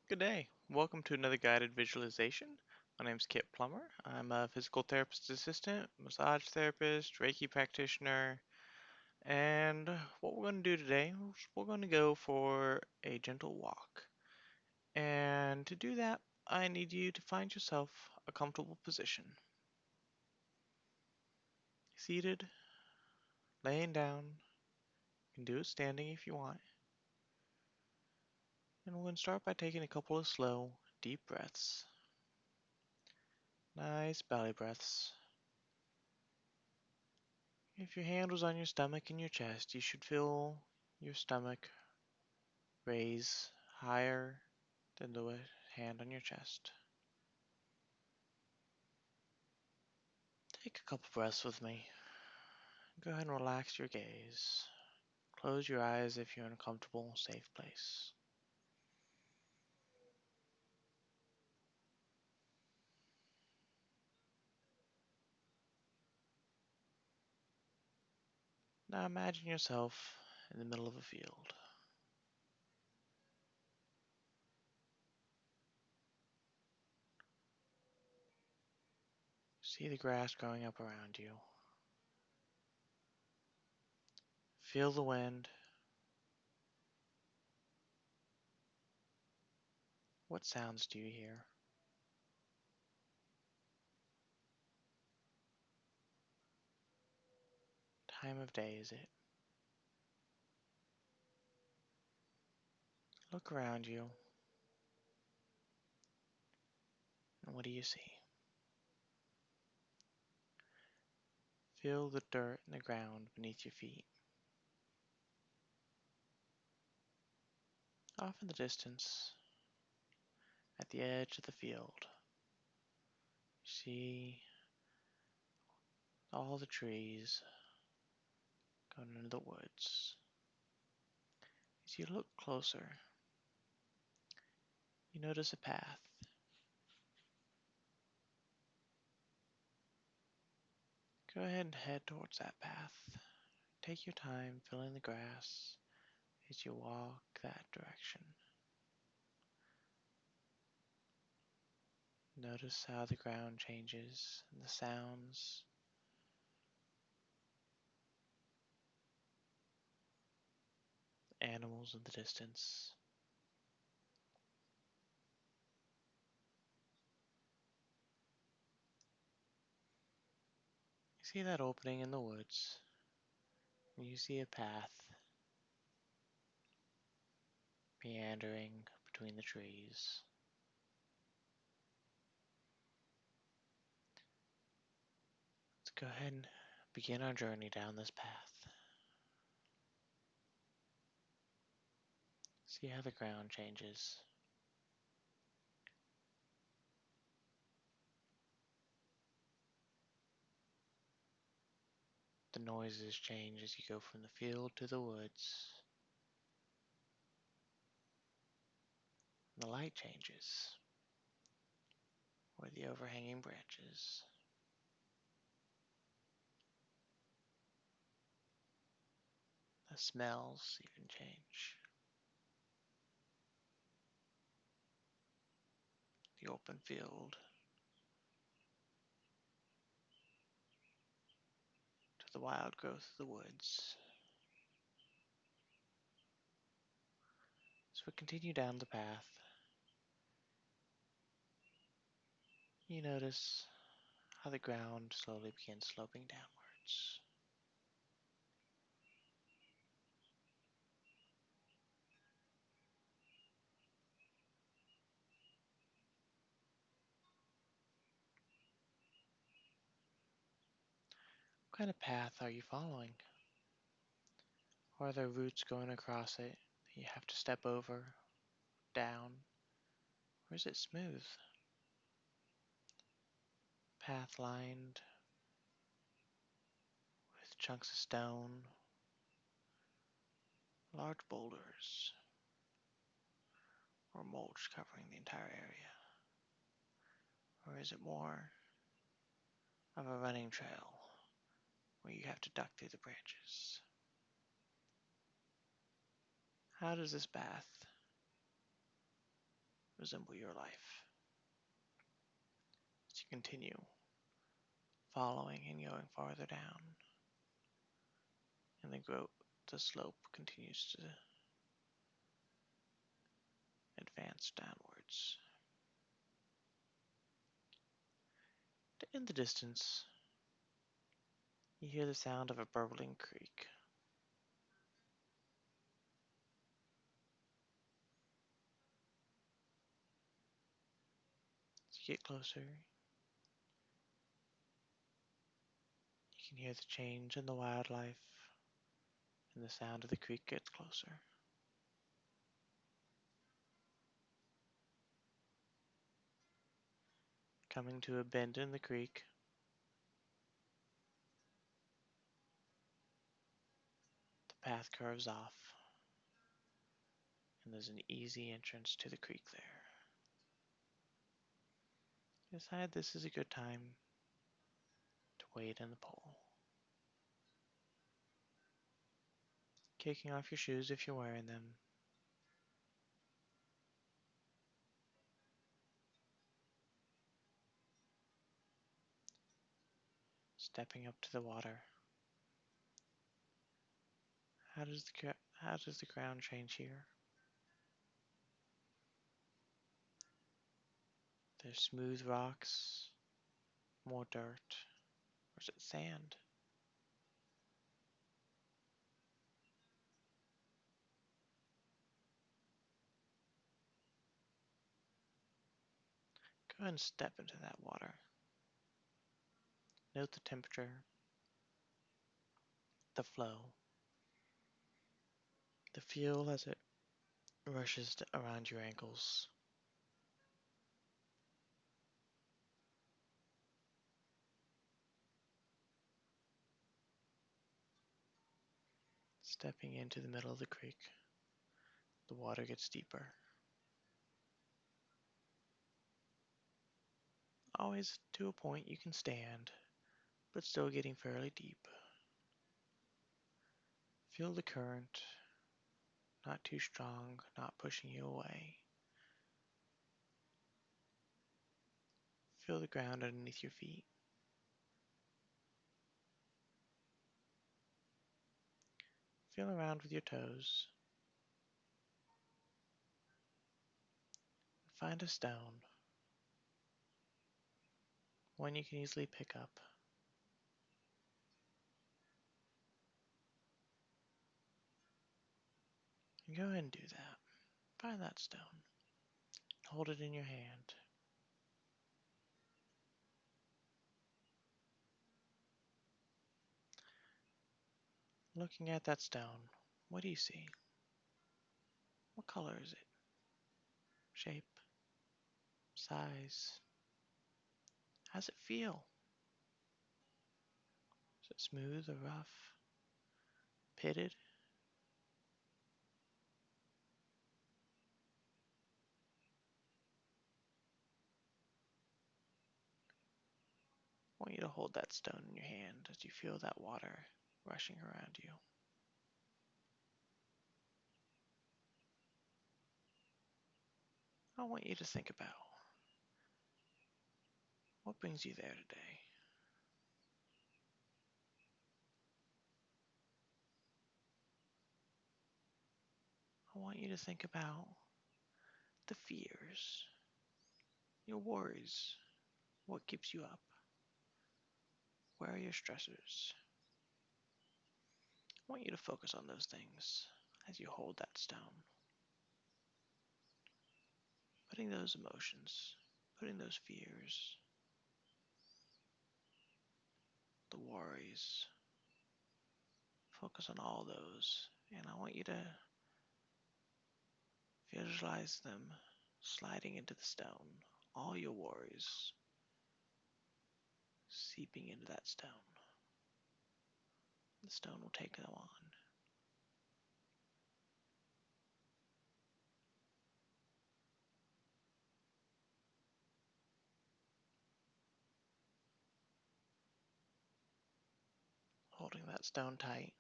Good day. Welcome to another guided visualization. My name is Kit Plummer. I'm a physical therapist assistant, massage therapist, Reiki practitioner, and what we're going to do today is we're going to go for a gentle walk. And to do that, I need you to find yourself a comfortable position. Seated, laying down, you can do it standing if you want. And we're going to start by taking a couple of slow, deep breaths. Nice belly breaths. If your hand was on your stomach and your chest, you should feel your stomach raise higher than the hand on your chest. Take a couple breaths with me. Go ahead and relax your gaze. Close your eyes if you're in a comfortable, safe place. Now imagine yourself in the middle of a field. See the grass growing up around you. Feel the wind. What sounds do you hear? Time of day is it? Look around you. And what do you see? Feel the dirt and the ground beneath your feet. Off in the distance, at the edge of the field, you see all the trees going into the woods. As you look closer, you notice a path. Go ahead and head towards that path. Take your time filling the grass as you walk that direction. Notice how the ground changes and the sounds. Animals in the distance. You see that opening in the woods, and you see a path meandering between the trees. Let's go ahead and begin our journey down this path. See how the ground changes. The noises change as you go from the field to the woods. The light changes with the overhanging branches. The smells even change. The open field to the wild growth of the woods. As we continue down the path, you notice how the ground slowly begins sloping downwards. What kind of path are you following? Are there roots going across it that you have to step over, down, or is it smooth? Path lined with chunks of stone, large boulders, or mulch covering the entire area? Or is it more of a running trail where you have to duck through the branches? How does this path resemble your life. As you continue following and going farther down, and the slope continues to advance downwards. In the distance, you hear the sound of a burbling creek. As you get closer, you can hear the change in the wildlife, and the sound of the creek gets closer. Coming to a bend in the creek, the path curves off, and there's an easy entrance to the creek there. Decide this is a good time to wade in the pool. Kicking off your shoes if you're wearing them. Stepping up to the water. How does the ground change here? There's smooth rocks, more dirt, or is it sand? Go ahead and step into that water. Note the temperature, the flow, the feel as it rushes around your ankles. Stepping into the middle of the creek, the water gets deeper. Always to a point you can stand, but still getting fairly deep. Feel the current, not too strong, not pushing you away. Feel the ground underneath your feet. Feel around with your toes. Find a stone, one you can easily pick up. And go ahead and do that. Find that stone. Hold it in your hand. Looking at that stone, what do you see? What color is it? Shape? Size? How's it feel? Is it smooth or rough? Pitted? I want you to hold that stone in your hand as you feel that water rushing around you. I want you to think about what brings you there today. I want you to think about the fears, your worries, what keeps you up, where are your stressors. I want you to focus on those things as you hold that stone. Putting those emotions, putting those fears, the worries, focus on all those, and I want you to visualize them sliding into the stone, all your worries seeping into that stone. The stone will take them on. Holding that stone tight,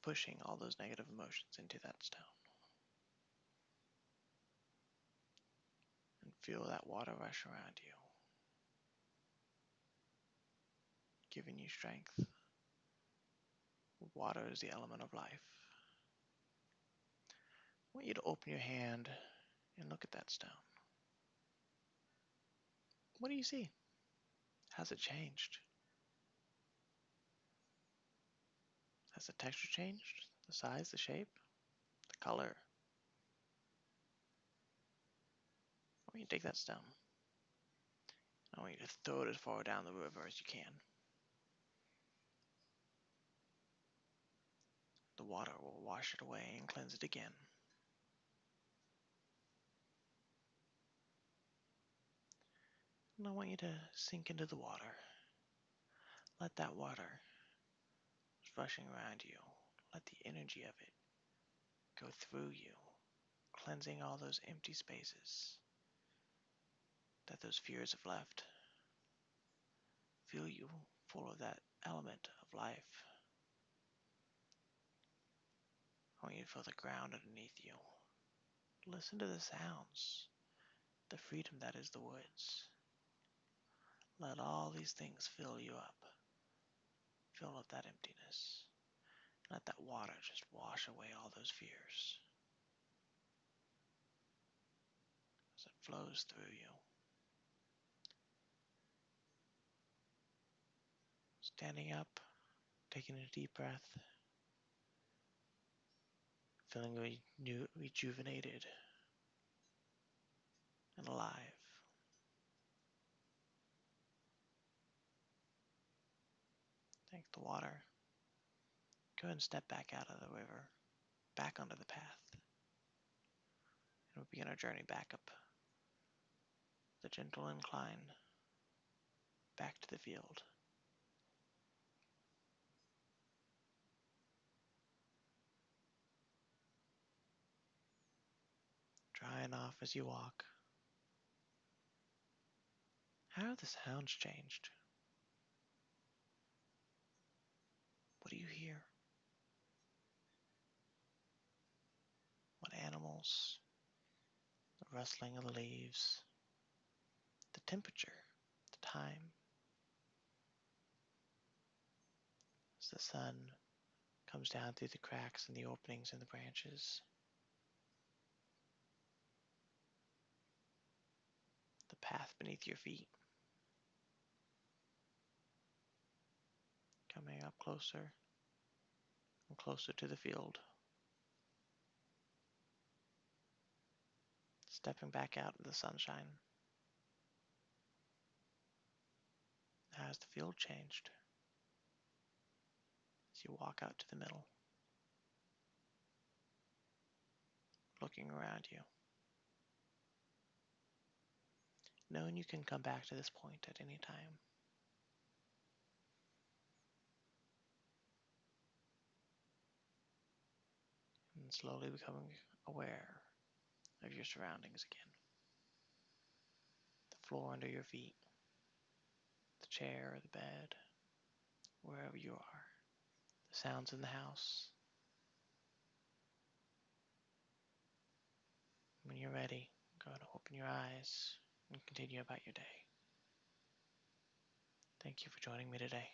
pushing all those negative emotions into that stone. Feel that water rush around you, giving you strength. Water is the element of life. I want you to open your hand and look at that stone. What do you see? How's it changed? Has the texture changed? The size, the shape, the color? I want you to take that stone. I want you to throw it as far down the river as you can. The water will wash it away and cleanse it again. And I want you to sink into the water. Let that water rushing around you, let the energy of it go through you, cleansing all those empty spaces that those fears have left. Feel you full of that element of life. I want you to feel the ground underneath you. Listen to the sounds, the freedom that is the woods. Let all these things fill you up. Fill up that emptiness. Let that water just wash away all those fears as it flows through you. Standing up, taking a deep breath, feeling rejuvenated and alive. Thank the water. Go ahead and step back out of the river, back onto the path. And we'll begin our journey back up the gentle incline, back to the field. Drying off as you walk. How have the sounds changed? What do you hear? What animals? The rustling of the leaves? The temperature? The time? As the sun comes down through the cracks and the openings in the branches. The path beneath your feet. Coming up closer and closer to the field. Stepping back out in the sunshine. How has the field changed? As you walk out to the middle. Looking around you. Knowing you can come back to this point at any time. And slowly becoming aware of your surroundings again. The floor under your feet, the chair or the bed, wherever you are, the sounds in the house. When you're ready, go ahead and open your eyes and continue about your day. Thank you for joining me today.